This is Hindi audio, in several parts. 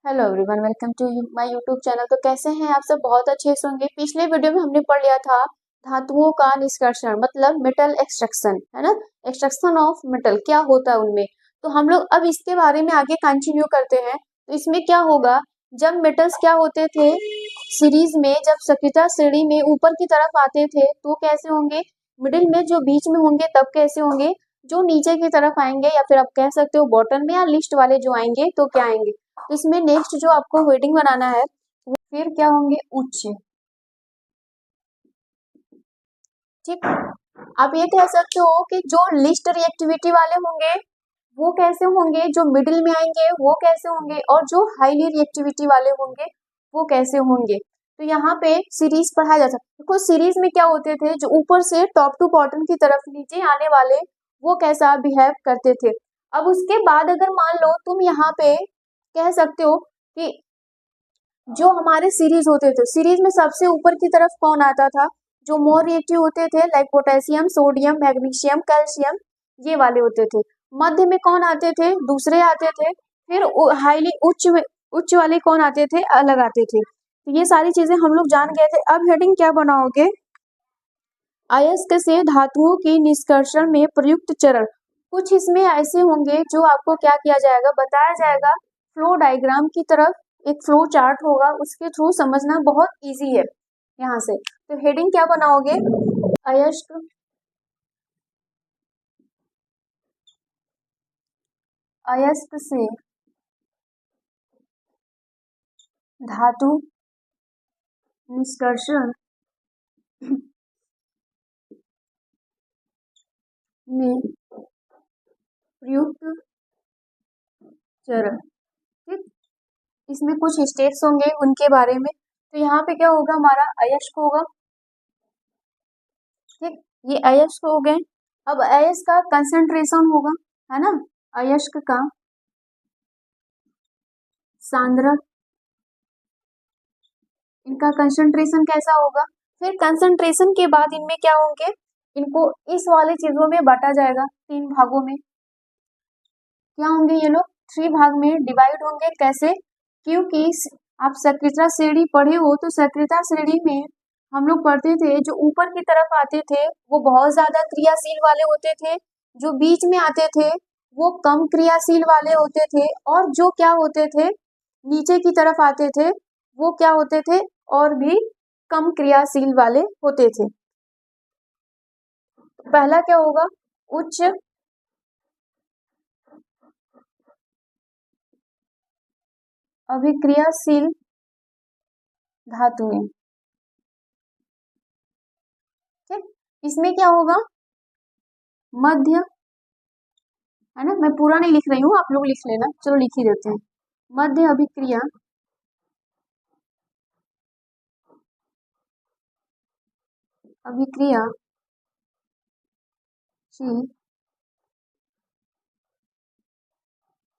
Hello everyone, welcome to my YouTube channel. तो कैसे हैं आप सब? बहुत अच्छे से होंगे। पिछले वीडियो में हमने पढ़ लिया था धातुओं का निष्कर्षण, मतलब मेटल एक्सट्रैक्शन, है ना। एक्सट्रैक्शन ऑफ मेटल क्या होता है उनमें। तो हम लोग अब इसके बारे में आगे कंटिन्यू करते हैं। तो इसमें क्या होगा, जब मेटल्स क्या होते थे सीरीज में, जब सक्रियता श्रेणी में ऊपर की तरफ आते थे तो कैसे होंगे, मिडिल में जो बीच में होंगे तब कैसे होंगे, जो नीचे की तरफ आएंगे या फिर आप कह सकते हो बॉटम में या लिस्ट वाले जो आएंगे तो क्या आएंगे। तो इसमें नेक्स्ट जो आपको हेडिंग बनाना है वो फिर क्या होंगे, उच्च। ठीक, आप ये कह सकते हो कि जो लिस्ट रिएक्टिविटी वाले होंगे वो कैसे होंगे, जो मिडिल में आएंगे वो कैसे होंगे, और जो हाईली रिएक्टिविटी वाले होंगे वो कैसे होंगे। तो यहाँ पे सीरीज पढ़ाया जाता है। देखो सीरीज में क्या होते थे, जो ऊपर से टॉप टू बॉटम की तरफ नीचे आने वाले वो कैसा बिहेव करते थे। अब उसके बाद अगर मान लो तुम यहाँ पे कह सकते हो कि जो हमारे सीरीज होते थे, सीरीज में सबसे ऊपर की तरफ कौन आता था, जो मोर रिएक्टिव होते थे, like potassium, sodium, magnesium, calcium, ये वाले होते थे। मध्य में कौन आते थे, दूसरे आते थे। फिर हाईली उच्च वाले कौन आते थे, अलग आते थे। तो ये सारी चीजें हम लोग जान गए थे। अब हेडिंग क्या बनाओगे, अयस्क से धातुओं की निष्कर्षण में प्रयुक्त चरण। कुछ इसमें ऐसे होंगे जो आपको क्या किया जाएगा, बताया जाएगा फ्लो डायग्राम की तरफ। एक फ्लो चार्ट होगा, उसके थ्रू समझना बहुत इजी है यहाँ से। तो हेडिंग क्या बनाओगे, अयस्क अयस्क से धातु निष्कर्षण में प्रयुक्त चरण। ठीक, इसमें कुछ स्टेप्स होंगे उनके बारे में। तो यहाँ पे क्या होगा, हमारा अयस्क होगा। ठीक, ये अयस्क हो गए। अब अयस्क का कंसंट्रेशन होगा, है ना। अयस्क का सांद्रक, इनका कंसंट्रेशन कैसा होगा। फिर कंसंट्रेशन के बाद इनमें क्या होंगे, इनको इस वाले चीजों में बांटा जाएगा, 3 भागों में। क्या होंगे ये लोग, 3 भाग में डिवाइड होंगे। कैसे, क्योंकि आप सक्रियता श्रेणी पढ़े हो, तो सक्रियता श्रेणी में हम लोग पढ़ते थे जो ऊपर की तरफ आते थे वो बहुत ज्यादा क्रियाशील वाले होते थे, जो बीच में आते थे वो कम क्रियाशील वाले होते थे, और जो क्या होते थे नीचे की तरफ आते थे वो क्या होते थे, और भी कम क्रियाशील वाले होते थे। पहला क्या होगा, उच्च अभिक्रियाशील धातुएं। ठीक, इसमें क्या होगा, मध्य, है ना। मैं पूरा नहीं लिख रही हूँ, आप लोग लिख लेना, चलो लिख ही देते हैं। मध्य अभिक्रिया अभिक्रियाशील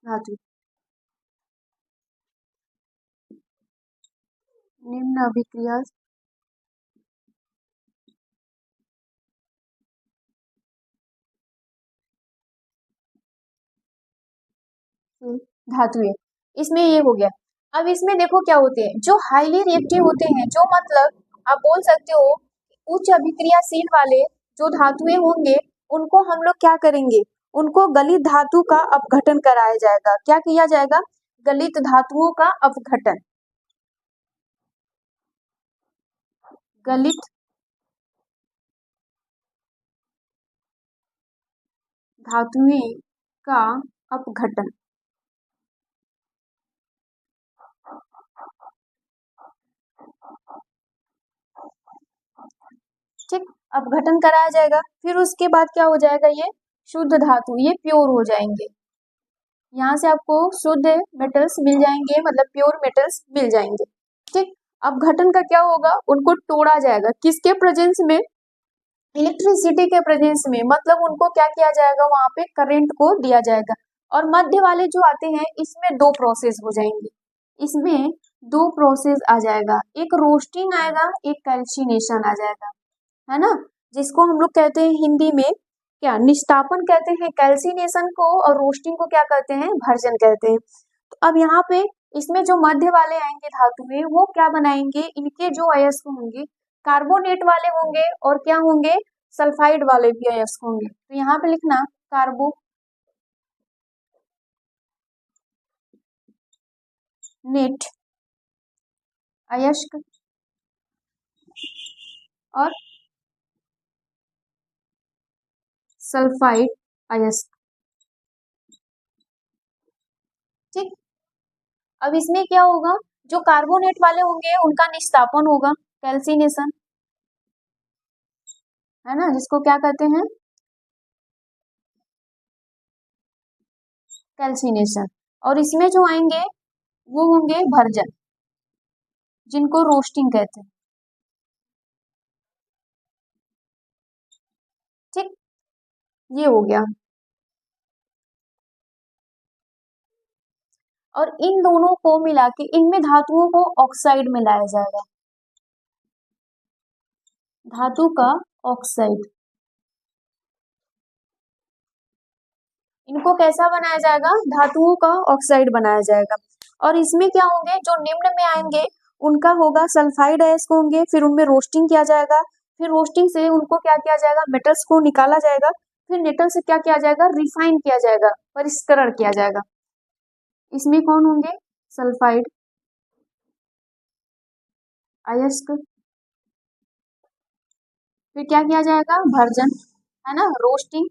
धातु, निम्न अभिक्रिया धातुएं। इसमें ये हो गया। अब इसमें देखो क्या होते हैं, जो हाईली रिएक्टिव होते हैं, जो मतलब आप बोल सकते हो उच्च अभिक्रियाशील वाले जो धातुएं होंगे, उनको हम लोग क्या करेंगे, उनको गलित धातु का अपघटन कराया जाएगा। क्या किया जाएगा, गलित धातुओं का अपघटन। गलित धातुएं का अपघटन। ठीक, अपघटन कराया जाएगा। फिर उसके बाद क्या हो जाएगा, ये शुद्ध धातु, ये प्योर हो जाएंगे। यहाँ से आपको शुद्ध मेटल्स मिल जाएंगे, मतलब प्योर मेटल्स मिल जाएंगे। ठीक, अपघटन का क्या होगा, उनको तोड़ा जाएगा, किसके प्रेजेंस में, इलेक्ट्रिसिटी के प्रेजेंस में, मतलब उनको क्या किया जाएगा, वहां पे करंट को दिया जाएगा। और मध्य वाले जो आते हैं इसमें 2 प्रोसेस हो जाएंगे, इसमें 2 प्रोसेस आ जाएगा, एक रोस्टिंग आएगा, एक कैल्सिनेशन आ जाएगा, है ना। जिसको हम लोग कहते हैं हिंदी में क्या, निष्ठापन कहते हैं कैल्सिनेशन को, और रोस्टिंग को क्या कहते हैं, भर्जन कहते हैं। तो अब यहाँ पे इसमें जो मध्य वाले आएंगे धातुएं वो क्या बनाएंगे, इनके जो अयस्क होंगे कार्बोनेट वाले होंगे और क्या होंगे, सल्फाइड वाले भी अयस्क होंगे। तो यहाँ पे लिखना कार्बोनेट अयस्क और सल्फाइड अयस्क। ठीक, अब इसमें क्या होगा, जो कार्बोनेट वाले होंगे उनका निस्तापन होगा, कैल्सिनेशन, है ना, जिसको क्या कहते हैं, कैल्सिनेशन। और इसमें जो आएंगे वो होंगे भर्जन, जिनको रोस्टिंग कहते हैं। ठीक, ये हो गया। और इन दोनों को मिला के इनमें धातुओं को ऑक्साइड में लाया जाएगा, धातु का ऑक्साइड। इनको कैसा बनाया जाएगा, धातुओं का ऑक्साइड बनाया जाएगा। और इसमें क्या होंगे, जो निम्न में आएंगे उनका होगा सल्फाइड अयस्क होंगे, फिर उनमें रोस्टिंग किया जाएगा, फिर रोस्टिंग से उनको क्या किया जाएगा, मेटल्स को निकाला जाएगा, फिर मेटल से क्या किया जाएगा, रिफाइन किया जाएगा, परिष्करण किया जाएगा। इसमें कौन होंगे, सल्फाइड अयस्क, फिर क्या किया जाएगा, भर्जन, है ना, रोस्टिंग,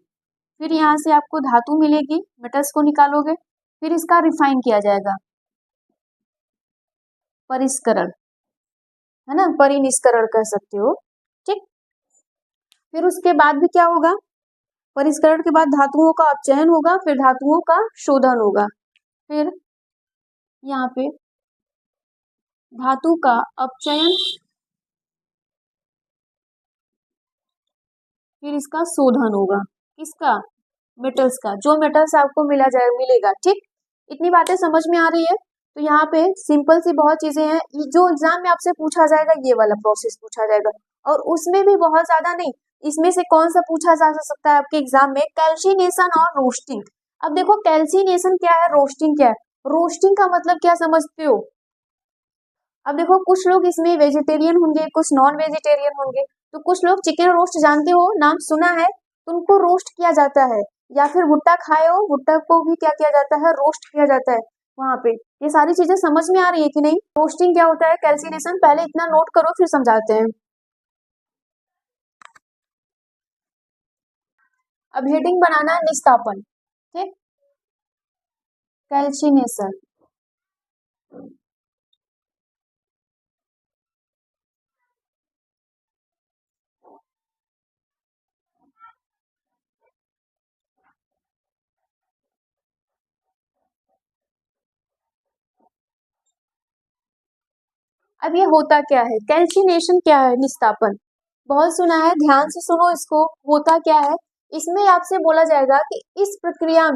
फिर यहाँ से आपको धातु मिलेगी, मेटल्स को निकालोगे, फिर इसका रिफाइन किया जाएगा, परिष्करण, है ना, परिनिष्करण कह सकते हो। ठीक, फिर उसके बाद भी क्या होगा, परिष्करण के बाद धातुओं का अपचयन होगा, फिर धातुओं का शोधन होगा, फिर यहाँ पे धातु का अपचयन, फिर इसका शोधन होगा, किसका, मेटल्स का, जो मेटल्स आपको मिलेगा। ठीक, इतनी बातें समझ में आ रही है। तो यहाँ पे सिंपल सी बहुत चीजें हैं, जो एग्जाम में आपसे पूछा जाएगा ये वाला प्रोसेस पूछा जाएगा, और उसमें भी बहुत ज्यादा नहीं, इसमें से कौन सा पूछा जा सकता है आपके एग्जाम में, कैल्सिनेशन और रोस्टिंग। अब देखो कैल्सिनेशन क्या है, रोस्टिंग क्या है, रोस्टिंग का मतलब क्या समझते हो। अब देखो कुछ लोग इसमें वेजिटेरियन होंगे, कुछ नॉन वेजिटेरियन होंगे, तो कुछ लोग चिकन रोस्ट जानते हो, नाम सुना है, तो उनको रोस्ट किया जाता है, या फिर भुट्टा खाए हो, भुट्टा को भी क्या किया जाता है, रोस्ट किया जाता है वहां पे। ये सारी चीजें समझ में आ रही है कि नहीं, रोस्टिंग क्या होता है, कैल्सिनेशन, पहले इतना नोट करो फिर समझाते हैं। अब हेडिंग बनाना है निस्तापन। ठीक, कैल्सिनेशन, अब ये होता क्या है, कैल्सिनेशन क्या है, निस्तापन बहुत सुना है, ध्यान से सुनो इसको, होता क्या है। इसमें आपसे बोला जाएगा कि इस प्रक्रिया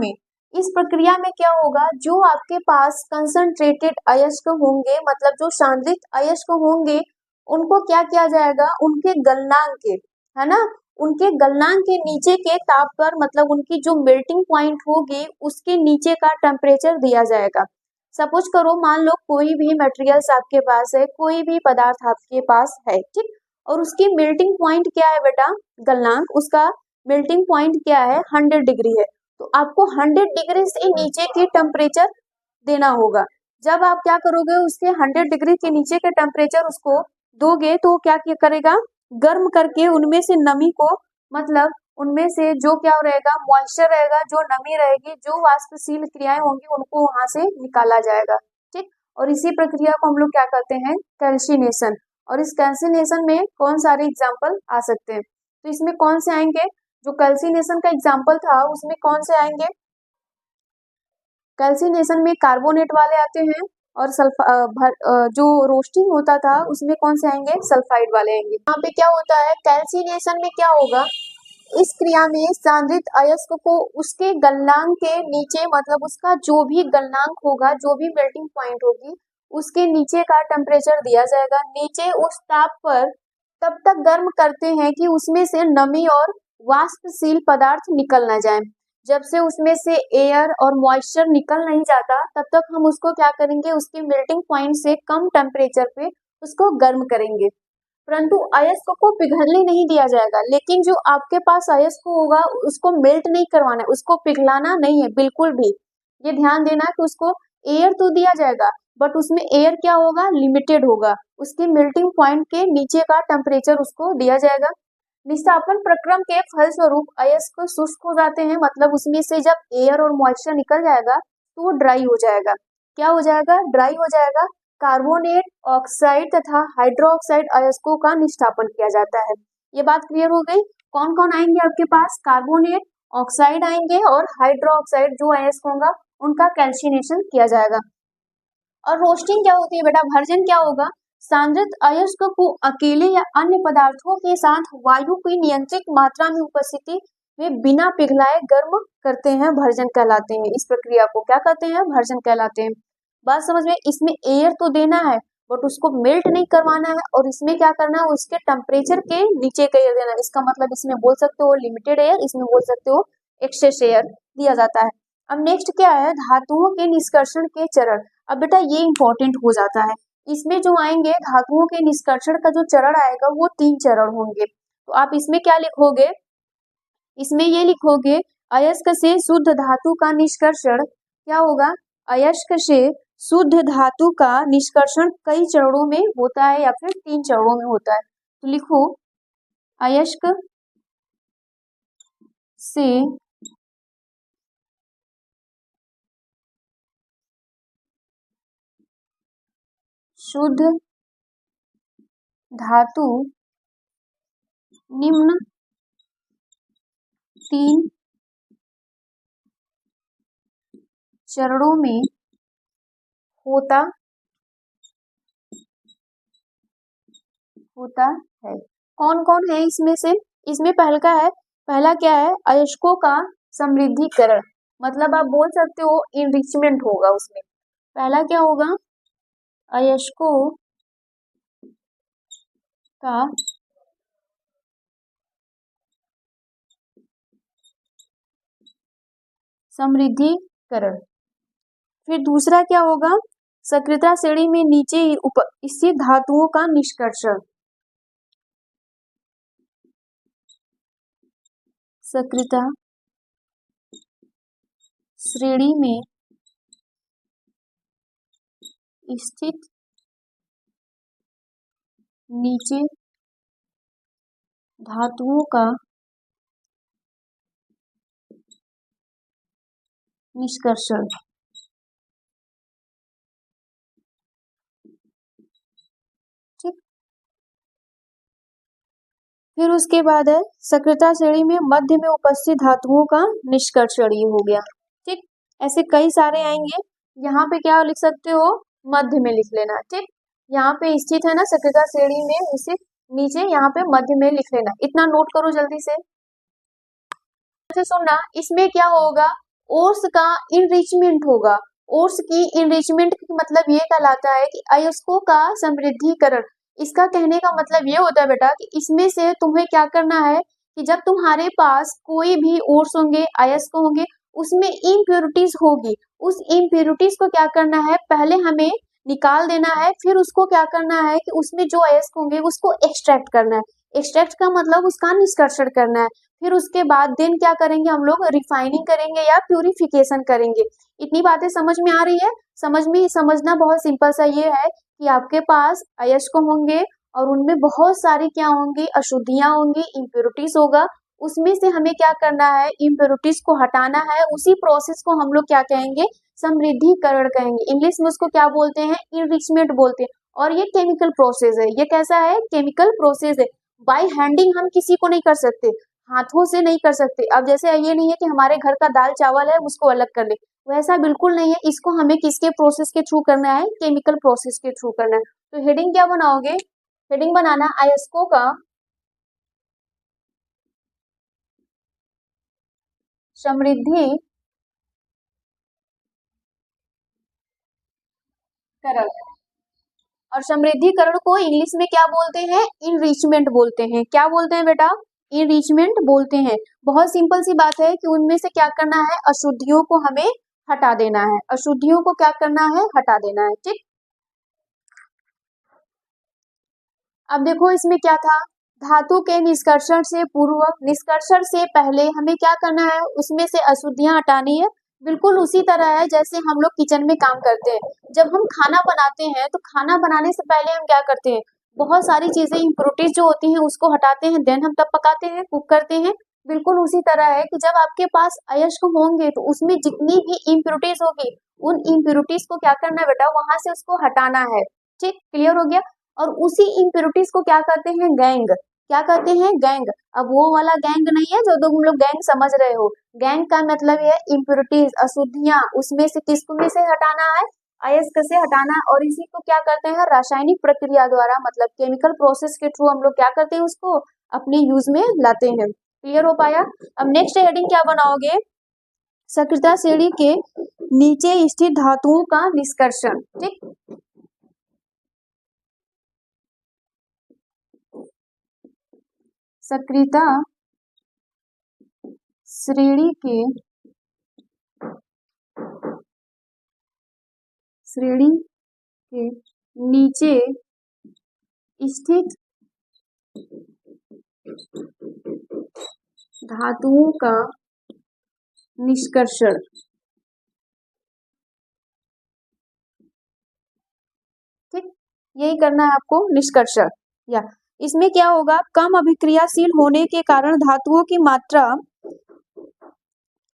में क्या होगा, जो आपके पास कंसंट्रेटेड अयस्क होंगे, मतलब जो सांद्रित अयस्क होंगे, उनको क्या किया जाएगा, उनके गलनांक के, है ना, उनके गलनांक के नीचे के ताप पर, मतलब उनकी जो मेल्टिंग पॉइंट होगी उसके नीचे का टेम्परेचर दिया जाएगा। सपोज करो, मान लो कोई भी मटेरियल्स आपके पास है, कोई भी पदार्थ आपके पास है, ठीक, और उसकी मेल्टिंग पॉइंट क्या है बेटा, गलनांक, उसका मेल्टिंग पॉइंट क्या है, 100 डिग्री है, तो आपको 100 डिग्री से नीचे के टेम्परेचर देना होगा। जब आप क्या करोगे, उसके 100 डिग्री के नीचे के टेम्परेचर उसको दोगे, तो क्या करेगा, गर्म करके उनमें से नमी को, मतलब उनमें से जो क्या रहेगा, मॉइस्चर रहेगा, जो नमी रहेगी, जो वाष्पशील क्रियाएं होंगी, उनको वहां से निकाला जाएगा। ठीक, और इसी प्रक्रिया को हम लोग क्या कहते हैं, कैल्सिनेशन। और इस कैल्सिनेशन में कौन सारे एग्जाम्पल आ सकते हैं, तो इसमें कौन से आएंगे, जो कैल्सिनेशन का एग्जाम्पल था उसमें कौन से आएंगे, कैल्सिनेशन में कार्बोनेट वाले आते हैं, और जो रोस्टिंग होता था उसमें कौन से आएंगे, सल्फाइड वाले आएंगे। यहाँ पे क्या होता है, कैल्सिनेशन में क्या होगा, इस क्रिया में सांद्रित अयस्क को उसके गलनांक के नीचे, मतलब उसका जो भी गलनांक होगा, जो भी मेल्टिंग पॉइंट होगी, उसके नीचे का टेम्परेचर दिया जाएगा, नीचे उस ताप पर तब तक गर्म करते हैं कि उसमें से नमी और वाष्पशील पदार्थ निकल ना जाए। जब से उसमें से एयर और मॉइस्चर निकल नहीं जाता तब तक हम उसको क्या करेंगे, उसके मेल्टिंग पॉइंट से कम टेम्परेचर पे उसको गर्म करेंगे, परंतु अयस्क को पिघलने नहीं दिया जाएगा। लेकिन जो आपके पास अयस्क होगा उसको मेल्ट नहीं करवाना है, उसको पिघलाना नहीं है बिल्कुल भी। ये ध्यान देना कि उसको एयर तो दिया जाएगा बट उसमें एयर क्या होगा, लिमिटेड होगा, उसके मेल्टिंग पॉइंट के नीचे का टेम्परेचर उसको दिया जाएगा। निस्तापन प्रक्रम के फलस्वरूप अयस्क शुष्क हो जाते हैं, मतलब उसमें से जब एयर और मॉइस्चर निकल जाएगा तो वो ड्राई हो जाएगा। क्या हो जाएगा, ड्राई हो जाएगा। कार्बोनेट, ऑक्साइड तथा हाइड्रोक्साइड अयस्कों का निष्ठापन किया जाता है। ये बात क्लियर हो गई। कौन कौन आएंगे आपके पास, कार्बोनेट, ऑक्साइड आएंगे और हाइड्रोक्साइड जो अयस्क होगा उनका कैल्सिनेशन किया जाएगा। और रोस्टिंग क्या होती है बेटा, भर्जन क्या होगा, सांद्रित अयस्क को अकेले या अन्य पदार्थों के साथ वायु की नियंत्रित मात्रा में उपस्थिति में बिना पिघलाए गर्म करते हैं, भर्जन कहलाते हैं। इस प्रक्रिया को क्या कहते हैं, भर्जन कहलाते हैं। बात समझ में, इसमें एयर तो देना है बट उसको मेल्ट नहीं करवाना है, और इसमें क्या करना है, उसके टेम्परेचर के नीचे का एयर देना है। इसका मतलब इसमें बोल सकते हो लिमिटेड एयर, इसमें बोल सकते हो एक्सेस एयर दिया जाता है। अब नेक्स्ट क्या है, धातुओं के निष्कर्षण के चरण। अब बेटा ये इंपॉर्टेंट हो जाता है, इसमें जो आएंगे धातुओं के निष्कर्षण का जो चरण आएगा वो 3 चरण होंगे। तो आप इसमें क्या लिखोगे, इसमें ये लिखोगे अयस्क से शुद्ध धातु का निष्कर्षण क्या होगा, अयस्क से शुद्ध धातु का निष्कर्षण कई चरणों में होता है या फिर 3 चरणों में होता है। तो लिखो अयस्क से शुद्ध धातु निम्न 3 चरणों में होता है। कौन कौन है इसमें से, इसमें पहला क्या है, अयस्कों का समृद्धिकरण, मतलब आप बोल सकते हो इनरिचमेंट होगा उसमें। पहला क्या होगा, अयस्कों का समृद्धिकरण। फिर दूसरा क्या होगा, सक्रियता श्रेणी में नीचे स्थित धातुओं का निष्कर्षण। सक्रियता श्रेणी में स्थित नीचे धातुओं का निष्कर्षण। ठीक, फिर उसके बाद है सक्रियता श्रेणी में मध्य में उपस्थित धातुओं का निष्कर्षण, ये हो गया। ठीक, ऐसे कई सारे आएंगे, यहाँ पे क्या लिख सकते हो, मध्य में लिख लेना। ठीक, यहाँ पे स्थित है ना सक्रियता श्रेणी में, उसे नीचे यहाँ पे मध्य में लिख लेना, इतना नोट करो जल्दी से। सुनना, इसमें क्या होगा, ओर्स का इनरिचमेंट होगा। ओर्स की इनरिचमेंट का मतलब ये कहलाता है कि अयस्कों का समृद्धिकरण। इसका कहने का मतलब ये होता है बेटा कि इसमें से तुम्हें क्या करना है कि जब तुम्हारे पास कोई भी ओर्स होंगे, अयस्क होंगे, उसमें इम्प्योरिटीज होगी, उस इम्प्योरिटीज को क्या करना है, पहले हमें निकाल देना है, फिर उसको क्या करना है कि उसमें जो अयस्क होंगे उसको एक्सट्रैक्ट करना है। एक्सट्रैक्ट का मतलब उसका निष्कर्षण करना है। फिर उसके बाद देन क्या करेंगे, हम लोग रिफाइनिंग करेंगे या प्यूरिफिकेशन करेंगे। इतनी बातें समझ में आ रही है, समझना बहुत सिंपल सा ये है कि आपके पास अयस्क होंगे और उनमें बहुत सारी क्या होंगी, अशुद्धियां होंगी, इम्प्योरिटीज होगा, उसमें से हमें क्या करना है, इम्प्योरिटीज को हटाना है। उसी प्रोसेस को हम लोग क्या कहेंगे, समृद्धिकरण कहेंगे। इंग्लिश में उसको क्या बोलते हैं, इनरिचमेंट बोलते हैं। और ये केमिकल प्रोसेस है, ये कैसा है, केमिकल प्रोसेस है। बाय हैंडिंग हम किसी को नहीं कर सकते, हाथों से नहीं कर सकते। अब जैसे ये नहीं है कि हमारे घर का दाल चावल है उसको अलग कर ले, वैसा बिल्कुल नहीं है। इसको हमें किसके प्रोसेस के थ्रू करना है, केमिकल प्रोसेस के थ्रू करना है। तो हेडिंग क्या बनाओगे, हेडिंग बनाना अयस्कों का समृद्धिकरण। और समृद्धिकरण को इंग्लिश में क्या बोलते हैं, इनरिचमेंट बोलते हैं। क्या बोलते हैं बेटा, इनरिचमेंट बोलते हैं। बहुत सिंपल सी बात है कि उनमें से क्या करना है, अशुद्धियों को हमें हटा देना है, अशुद्धियों को क्या करना है, हटा देना है। ठीक, अब देखो इसमें क्या था, धातु के निष्कर्षण से पूर्व, निष्कर्षण से पहले हमें क्या करना है, उसमें से अशुद्धियां हटानी है। बिल्कुल उसी तरह है जैसे हम लोग किचन में काम करते हैं। जब हम खाना बनाते हैं तो खाना बनाने से पहले हम क्या करते हैं, बहुत सारी चीजें इम्प्योरिटीज जो होती हैं उसको हटाते हैं, देन हम तब पकाते हैं, कुक करते हैं। बिल्कुल उसी तरह है कि जब आपके पास अयस्क होंगे तो उसमें जितनी भी इम्प्योरिटीज होगी, उन इम्प्योरिटीज को क्या करना है बेटा, वहां से उसको हटाना है। ठीक, क्लियर हो गया। और उसी इम्प्योरिटीज को क्या करते हैं, गैंग, क्या कहते हैं, गैंग। अब वो वाला गैंग नहीं है जो तुम लोग गैंग समझ रहे हो, गैंग का मतलब है इम्प्योरिटीज, अशुद्धियां, उसमें से किसको में से हटाना है, अयस्क से हटाना है। और इसी को क्या करते हैं, रासायनिक प्रक्रिया द्वारा, मतलब केमिकल प्रोसेस के थ्रू हम लोग क्या करते हैं, उसको अपने यूज में लाते हैं। क्लियर हो पाया। अब नेक्स्ट हेडिंग क्या बनाओगे, सक्रियता श्रेणी के नीचे स्थित धातुओं का निष्कर्षण। ठीक, सक्रियता श्रेणी के नीचे स्थित धातुओं का निष्कर्षण। ठीक, यही करना है आपको, निष्कर्षण। या इसमें क्या होगा, कम अभिक्रियाशील होने के कारण धातुओं की मात्रा,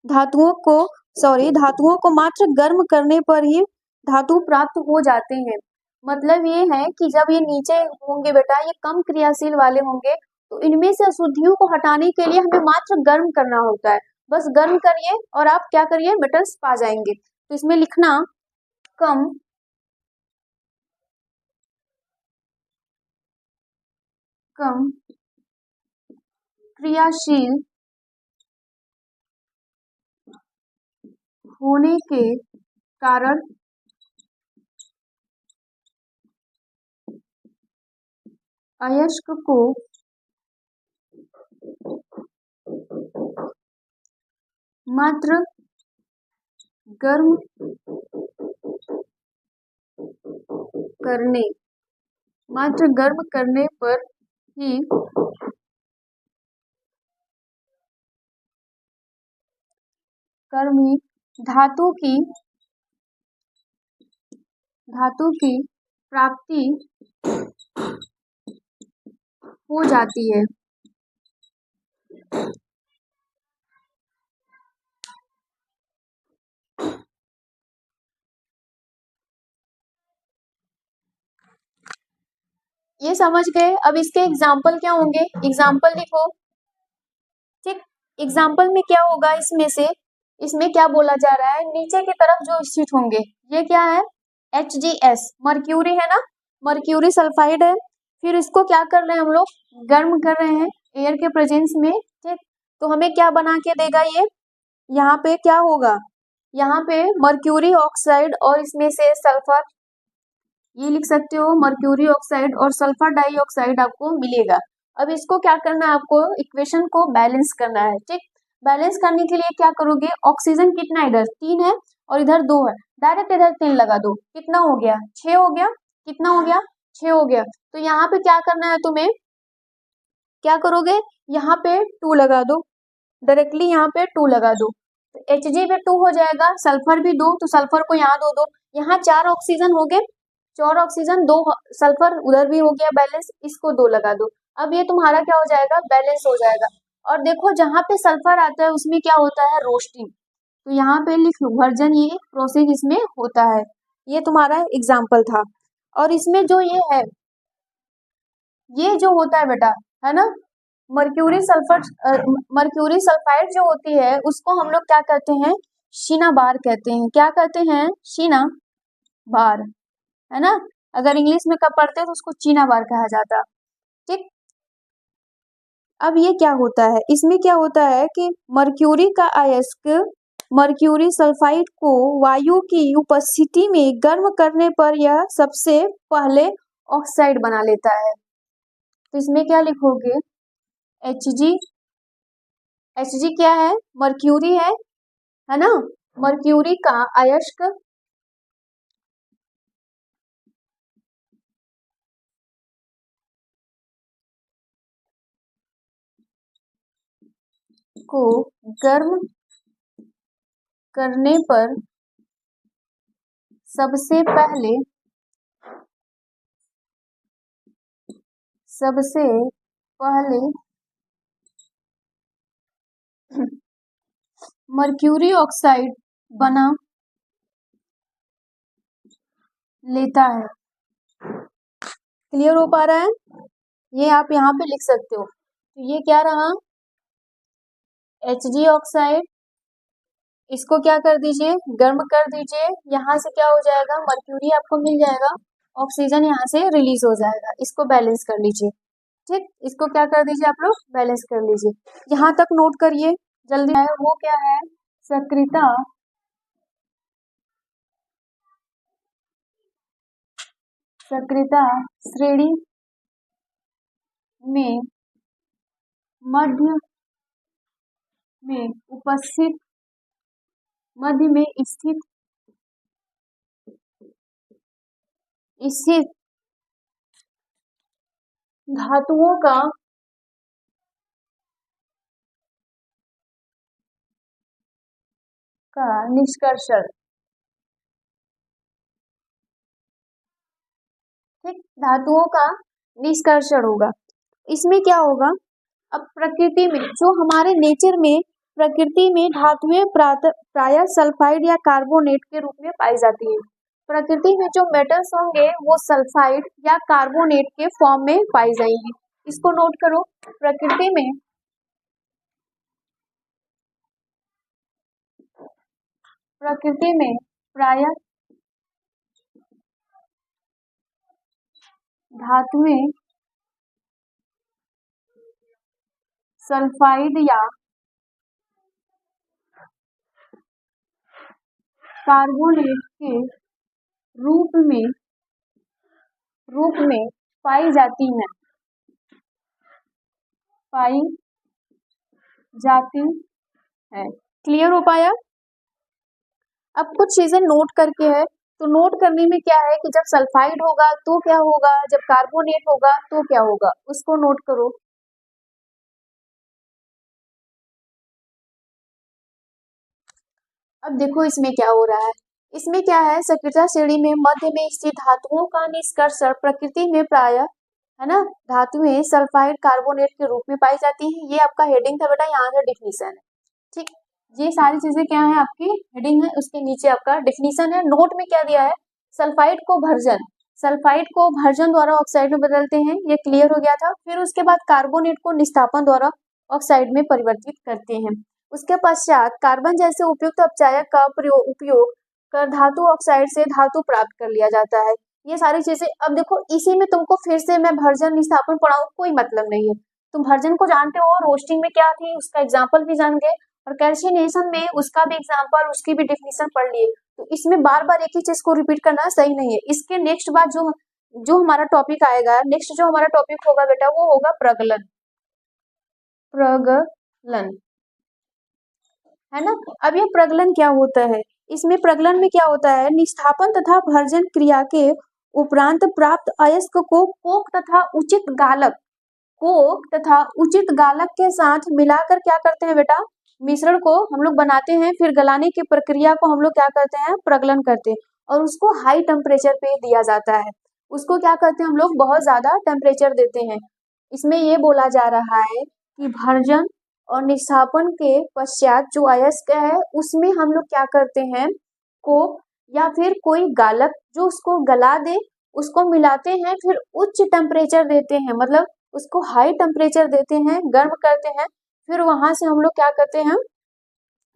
धातुओं को मात्र गर्म करने पर ही धातु प्राप्त हो जाते हैं। मतलब ये है कि जब ये नीचे होंगे बेटा, ये कम क्रियाशील वाले होंगे, तो इनमें से अशुद्धियों को हटाने के लिए हमें मात्र गर्म करना होता है। बस गर्म करिए और आप क्या करिए, मेटल्स पा जाएंगे। तो इसमें लिखना, कम क्रियाशील होने के कारण अयस्क को मात्र गर्म करने पर ही धातु की प्राप्ति हो जाती है। ये समझ गए। अब इसके एग्जाम्पल क्या होंगे, एग्जाम्पल लिखो। ठीक, एग्जाम्पल में क्या होगा, इसमें क्या बोला जा रहा है, नीचे की तरफ जो स्थित होंगे, ये क्या है, HgS, मर्क्यूरी है ना, मर्क्यूरी सल्फाइड है। फिर इसको क्या कर रहे हैं हम लोग, गर्म कर रहे हैं एयर के प्रेजेंस में। ठीक, तो हमें क्या बना के देगा ये, यहाँ पे क्या होगा, यहाँ पे मर्क्यूरी ऑक्साइड और इसमें से सल्फर, ये लिख सकते हो, मर्क्यूरी ऑक्साइड और सल्फर डाइऑक्साइड आपको मिलेगा। अब इसको क्या करना है, आपको इक्वेशन को बैलेंस करना है। ठीक, बैलेंस करने के लिए क्या करोगे, ऑक्सीजन कितना, इधर 3 है और इधर 2 है, डायरेक्ट इधर 3 लगा दो, कितना हो गया, 6 हो गया, कितना हो गया, 6 हो गया। तो यहाँ पे क्या करना है तुम्हें, क्या करोगे, यहाँ पे 2 लगा दो, डायरेक्टली यहाँ पे 2 लगा दो, तो Hg पे 2 हो जाएगा, सल्फर भी 2, तो सल्फर को यहाँ दो, यहाँ 4 ऑक्सीजन हो गए, 4 ऑक्सीजन 2 सल्फर, उधर भी हो गया बैलेंस, इसको 2 लगा दो। अब ये तुम्हारा क्या हो जाएगा, बैलेंस हो जाएगा। और देखो जहाँ पे सल्फर आता है उसमें क्या होता है, रोस्टिंग, तो यहाँ पे लिख लो वर्जन, ये प्रोसेस इसमें होता है। ये तुम्हारा एग्जाम्पल था। और इसमें जो ये है, ये जो होता है बेटा, है ना, मर्क्यूरी सल्फाइड जो होती है उसको हम लोग क्या कहते हैं, शीना बार कहते हैं। क्या कहते हैं, शीना बार, है ना। अगर इंग्लिश में कब पढ़ते हैं तो उसको चीना बार कहा जाता। ठीक, अब ये क्या होता है, इसमें क्या होता है कि मर्क्यूरी का अयस्क मर्क्यूरी सल्फाइड को वायु की उपस्थिति में गर्म करने पर यह सबसे पहले ऑक्साइड बना लेता है। तो इसमें क्या लिखोगे, Hg, Hg क्या है? मर्क्यूरी है ना? मर्क्यूरी का अयस्क को गर्म करने पर सबसे पहले मर्क्यूरी ऑक्साइड बना लेता है। क्लियर हो पा रहा है? ये आप यहाँ पे लिख सकते हो। तो ये क्या रहा? Hg ऑक्साइड, इसको क्या कर दीजिए? गर्म कर दीजिए। यहाँ से क्या हो जाएगा? मर्क्यूरी आपको मिल जाएगा, ऑक्सीजन यहाँ से रिलीज हो जाएगा। इसको बैलेंस कर लीजिए। ठीक, इसको क्या कर दीजिए आप लोग? बैलेंस कर लीजिए। यहाँ तक नोट करिए जल्दी। है वो क्या है? सक्रियता श्रेणी में मध्य में स्थित धातुओं का निष्कर्षण। ठीक, धातुओं का निष्कर्षण होगा। इसमें क्या होगा? अब प्रकृति में जो हमारे नेचर में प्रकृति में धातुएं प्रायः सल्फाइड या कार्बोनेट के रूप में पाई जाती हैं। प्रकृति में जो मेटल्स होंगे वो सल्फाइड या कार्बोनेट के फॉर्म में पाई जाएंगी। इसको नोट करो। प्रकृति में प्रायः धातुएं सल्फाइड या कार्बोनेट के रूप में पाई जाती है। क्लियर हो पाया? अब कुछ चीजें नोट करके है, तो नोट करने में क्या है कि जब सल्फाइड होगा तो क्या होगा, जब कार्बोनेट होगा तो क्या होगा, उसको नोट करो। अब देखो इसमें क्या हो रहा है। इसमें क्या है? सक्रियता श्रेणी में मध्य में स्थित धातुओं का निष्कर्षण प्रकृति में प्रायः, है ना, धातुएं सल्फाइड कार्बोनेट के रूप में पाई जाती हैं। ये आपका हेडिंग था बेटा, यहाँ का डिफिनीशन है। ठीक, ये सारी चीजें क्या है? आपकी हेडिंग है, उसके नीचे आपका डिफिनीशन है। नोट में क्या दिया है? सल्फाइड को भर्जन द्वारा ऑक्साइड में बदलते हैं, ये क्लियर हो गया था। फिर उसके बाद कार्बोनेट को निस्तापन द्वारा ऑक्साइड में परिवर्तित करते हैं। उसके पश्चात कार्बन जैसे उपयुक्त अपचायक का उपयोग कर धातु ऑक्साइड से धातु प्राप्त कर लिया जाता है। ये सारी चीजें अब देखो, इसी में तुमको फिर से मैं भर्जन निस्तापन पढ़ाऊं, कोई मतलब नहीं है। तुम भर्जन को जानते हो, रोस्टिंग में क्या थी उसका एग्जाम्पल भी जान गए, और कैल्सिनेशन में उसका भी एग्जाम्पल, उसकी भी डिफिनीशन पढ़ लिए। तो इसमें बार बार एक ही चीज को रिपीट करना सही नहीं है। इसके नेक्स्ट बार जो हमारा टॉपिक आएगा, नेक्स्ट जो हमारा टॉपिक होगा बेटा, वो होगा प्रगलन, है ना। अब ये प्रगलन क्या होता है? इसमें प्रगलन में क्या होता है? निष्ठापन तथा भर्जन क्रिया के उपरांत प्राप्त अयस्क को कोक तथा उचित गालक के साथ मिलाकर क्या करते हैं बेटा? मिश्रण को हम लोग बनाते हैं, फिर गलाने की प्रक्रिया को हम लोग क्या करते हैं? प्रगलन करते हैं, और उसको हाई टेम्परेचर पे दिया जाता है। उसको क्या करते हैं हम लोग? बहुत ज्यादा टेम्परेचर देते हैं। इसमें ये बोला जा रहा है कि भर्जन और निष्ठापन के पश्चात जो अयस्क है उसमें हम लोग क्या करते हैं? कोक या फिर कोई गालक जो उसको गला दे, उसको मिलाते हैं, फिर उच्च टेम्परेचर देते हैं, मतलब उसको हाई टेम्परेचर देते हैं, गर्म करते हैं। फिर वहां से हम लोग क्या करते हैं?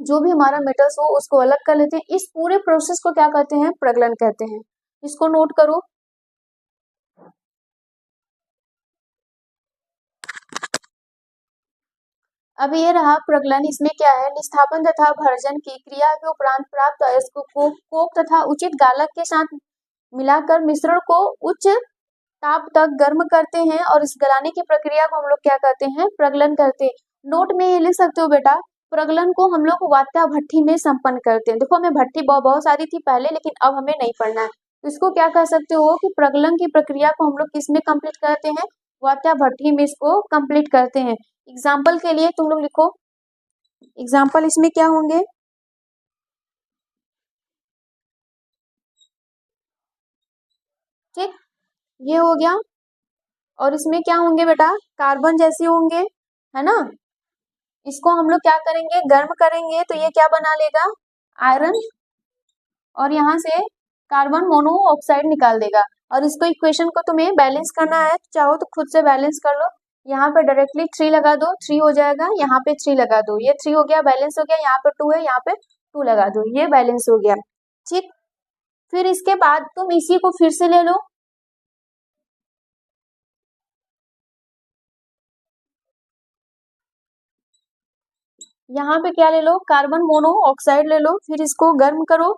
जो भी हमारा मेटल्स हो उसको अलग कर लेते हैं। इस पूरे प्रोसेस को क्या कहते हैं? प्रगलन कहते हैं। इसको नोट करो। अब ये रहा प्रगलन। इसमें क्या है? निष्ठापन तथा भर्जन की क्रिया के उपरांत प्राप्त अयस्क को कोक तथा उचित गालक के साथ मिलाकर मिश्रण को उच्च ताप तक गर्म करते हैं और इस गलाने की प्रक्रिया को हम लोग क्या कहते हैं, प्रगलन करते हैं। नोट में ये लिख सकते हो बेटा, प्रगलन को हम लोग वात्या भट्ठी में संपन्न करते हैं। देखो हमें भट्ठी बहुत सारी थी पहले, लेकिन अब हमें नहीं पढ़ना है, तो इसको क्या कह सकते हो कि प्रगलन की प्रक्रिया को हम लोग किस में कंप्लीट करते हैं, वात्या भट्ठी में इसको कंप्लीट करते हैं। एग्जाम्पल के लिए तुम लोग लिखो, एग्जाम्पल इसमें क्या होंगे, ठीक, ये हो गया। और इसमें क्या होंगे बेटा, कार्बन जैसे होंगे, है ना। इसको हम लोग क्या करेंगे, गर्म करेंगे, तो ये क्या बना लेगा, आयरन, और यहाँ से कार्बन मोनोऑक्साइड निकाल देगा। और इसको इक्वेशन को तुम्हें बैलेंस करना है, चाहो तो खुद से बैलेंस कर लो। यहाँ पे डायरेक्टली 3 लगा दो, 3 हो जाएगा, यहाँ पे 3 लगा दो, ये 3 हो गया, बैलेंस हो गया, यहाँ पे 2 है, यहाँ पे 2 लगा दो, ये बैलेंस हो गया, ठीक। फिर इसके बाद तुम इसी को फिर से ले लो, यहाँ पे क्या ले लो, कार्बन मोनोऑक्साइड ले लो, फिर इसको गर्म करो,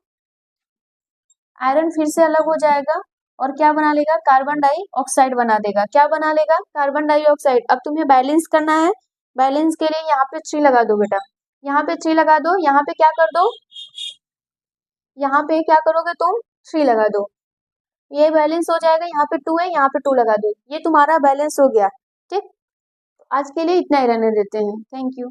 आयरन फिर से अलग हो जाएगा, और क्या बना लेगा, कार्बन डाइऑक्साइड बना देगा। क्या बना लेगा, कार्बन डाइऑक्साइड। अब तुम्हें बैलेंस करना है, बैलेंस के लिए यहाँ पे 3 लगा दो बेटा, यहाँ पे 3 लगा दो, यहाँ पे क्या कर दो, यहाँ पे क्या करोगे तुम, 3 लगा दो, ये बैलेंस हो जाएगा, यहाँ पे 2 है, यहाँ पे 2 लगा दो, ये तुम्हारा बैलेंस हो गया, ठीक। आज के लिए इतना ही रहने देते हैं, थैंक यू।